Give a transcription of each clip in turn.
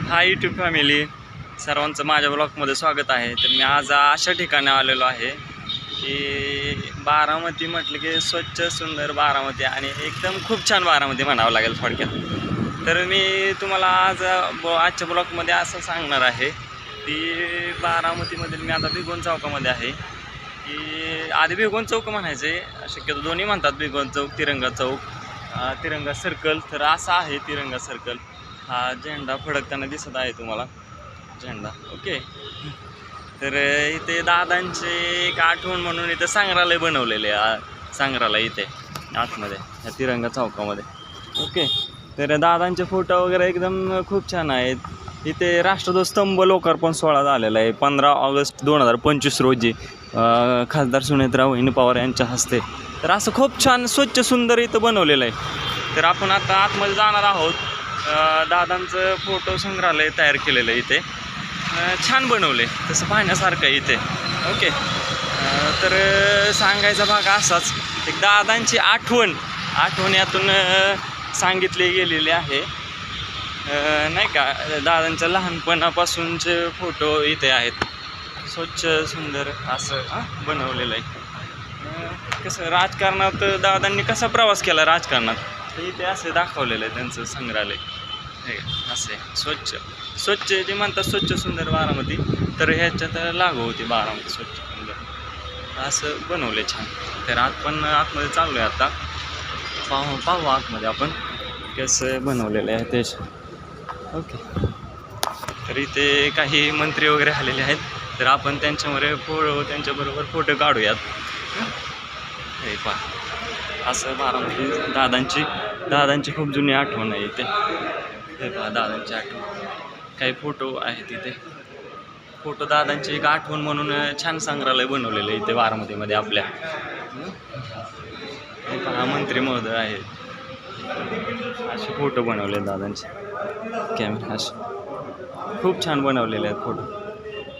Hi YouTube family, सर्वांचं माझ्या ब्लॉगमध्ये स्वागत आहे. तर मी आज अशा ठिकाणी आलेलो आहे की बारामती म्हटलं की स्वच्छ सुंदर बारामती आणि एकदम खूप छान बारामती म्हणावं लागेल थोडक्यात. तर मी तुम्हाला आजच्या ब्लॉगमध्ये असं सांगणार आहे की बारामतीमधील मी आता भिगवण चौकामध्ये आहे. की आधी भिगवण चौक म्हणायचे, शक्यतो दोन्ही म्हणतात, भिगवण चौक, तिरंगा चौक, तिरंगा सर्कल. तर असा आहे तिरंगा सर्कल. हा झेंडा फडकताना दिसत आहे तुम्हाला, झेंडा. ओके. तर इथे दादांचे एक आठवण म्हणून इथे संग्रहालय बनवलेले आहे. संग्रहालय इथे आतमध्ये ह्या तिरंगा चौकामध्ये. ओके. तर दादांचे फोटो वगैरे एकदम खूप छान आहेत. इथे राष्ट्रध्वज स्तंभ लोकार्पण सोहळा झालेला आहे 15 ऑगस्ट 2025 रोजी खासदार सुनेत्रा वहिनी पवार यांच्या हस्ते. तर असं खूप छान स्वच्छ सुंदर इथं बनवलेलं आहे. तर आपण आता आतमध्ये जाणार आहोत. दादांचं फोटो संग्रहालय तयार केलेलं आहे इथे. छान बनवले, तसं पाहण्यासारखं आहे इथे. ओके. तर सांगायचा भाग असाच, एक दादांची आठवण यातून सांगितली गेलेली आहे, नाही का. दादांच्या लहानपणापासूनचे फोटो इथे आहेत. स्वच्छ सुंदर असं बनवलेलं आहे. कसं राजकारणात दादांनी कसा प्रवास केला राजकारणात, तर इथे असं दाखवलेलं आहे त्यांचं संग्रहालय. हे असे स्वच्छ जे म्हणतात स्वच्छ सुंदर बारामती, तर ह्याच्यात लागू होती बारामती स्वच्छ सुंदर असं बनवले छान. तर आतमध्ये चाललो आहे आता. पाहू आतमध्ये आपण कसं बनवलेलं आहे ते. ओके. तर इथे काही मंत्री वगैरे आलेले आहेत, तर आपण त्यांच्याबरोबर फोटो काढूयात. हे पहा, असं बारामती दादांची खूप जुनी आठवण आहे इथे. हे पहा, दादांची आठवण, काही फोटो आहेत इथे. फोटो दादांची एक आठवण म्हणून छान संग्रहालय बनवलेलं आहे इथे बारामतीमध्ये आपल्या. हे पहा, मंत्री महोदय आहेत, असे फोटो बनवले दादांचे. कॅमेरा असे खूप छान बनवलेले आहेत फोटो.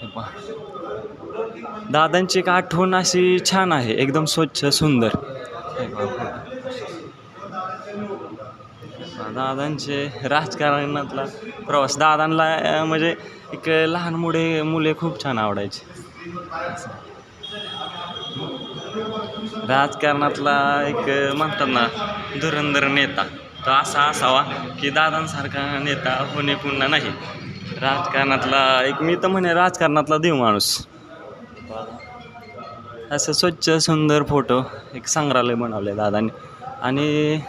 हे पहा, दादांची एक आठवण अशी छान आहे, एकदम स्वच्छ सुंदर. हे पहा फोटो, दादांचे राजकारणातला प्रवास. दादांना म्हणजे एक लहान मुले खूप छान आवडायचे. राजकारणातला एक म्हणतात ना धुरंधर नेता, तो असा असावा की दादांसारखा नेता होणे पुन्हा नाही. राजकारणातला एक, मी तर म्हणे राजकारणातला देव माणूस. असं स्वच्छ सुंदर फोटो एक संग्रहालय बनवले दादांनी. आणि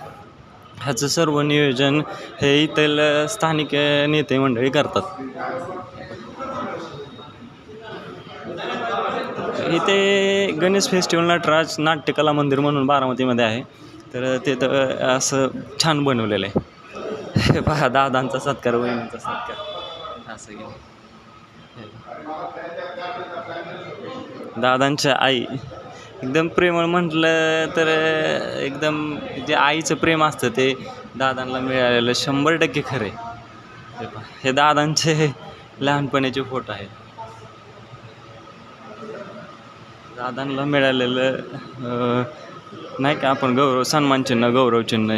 ह्याचं सर्व नियोजन हे इथल स्थानिक नेते मंडळी करतात. इथे गणेश फेस्टिवल नटराज नाट्यकला मंदिर म्हणून बारामतीमध्ये आहे. तर तिथं असं छान बनवलेलं आहे. हे पहा, दादांचा सत्कार, वहिनींचा सत्कार असं गेलं. दादांच्या आई एकदम प्रेमळ म्हटलं तर एकदम जे आईचं प्रेम असतं ते दादांना मिळालेलं 100% खरे. हे दादांचे लहानपणीचे फोटो आहेत. दादांना मिळालेलं नाही का आपण सन्मानचिन्ह, गौरवचिन्ह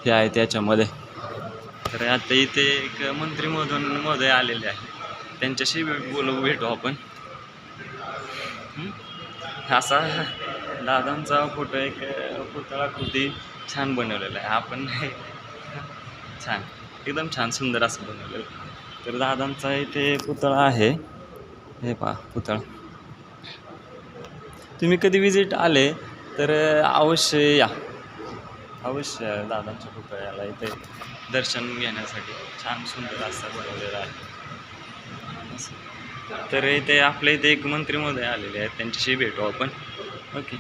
हे आहे त्याच्यामध्ये. तर आता इथे एक मंत्री महोदय आलेले आहे, त्यांच्याशी भेटू आपण. असा दादांचा फोटो एक पुतळाकृती छान बनवलेला आहे. आपण छान, एकदम छान सुंदर असं बनवलेलं. तर दादांचा इथे पुतळा आहे. हे पहा पुतळा. तुम्ही कधी विजिट आले तर अवश्य या, अवश्य दादांच्या पुतळ्याला इथे दर्शन घेण्यासाठी. छान सुंदर असं बनवलेलं आहे. तर इथे आपल्या इथे एक मंत्री महोदय आलेले आहेत, त्यांच्याशी भेटू आपण. ओके.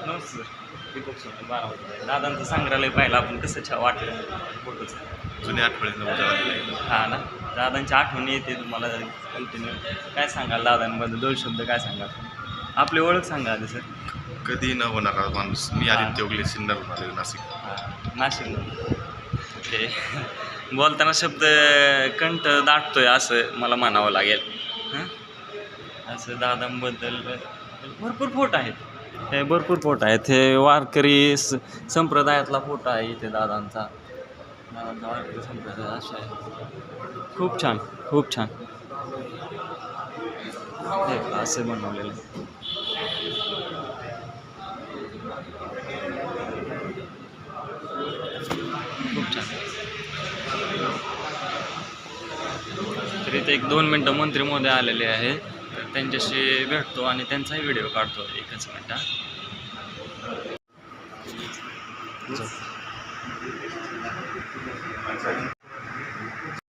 नमस्कार. दादांचं संग्रहालय पाहिलं आपण, कसं छान वाटलं फोटोचं. जुन्या आठवणी. हां ना, दादांची आठवणी येते तुम्हाला कंटिन्यू. काय सांगाल दादांबद्दल, 2 शब्द काय सांगाल? आपली ओळख सांगा आधी सर. कधी न होणारा माणूस. मी आदित्य उगले, सिन्नर, नाशिक. नाशिक. ओके. बोलताना शब्द कंठ दाटतोय असं मला म्हणावं लागेल. असं दादांबद्दल भरपूर फोटो आहेत. भरपूर फोटो आहेत. हे वारकरी संप्रदायातला फोटो आहे इथे दादांचा. असं आहे. खूप छान खूप छान हे असं बनवलेलं आहे. खूप छान. तर इथे एक 2 मिनटं मंत्री महोदय आलेले आहे, तर त्यांच्याशी भेटतो आणि त्यांचाही व्हिडिओ काढतो 1च मिनटात.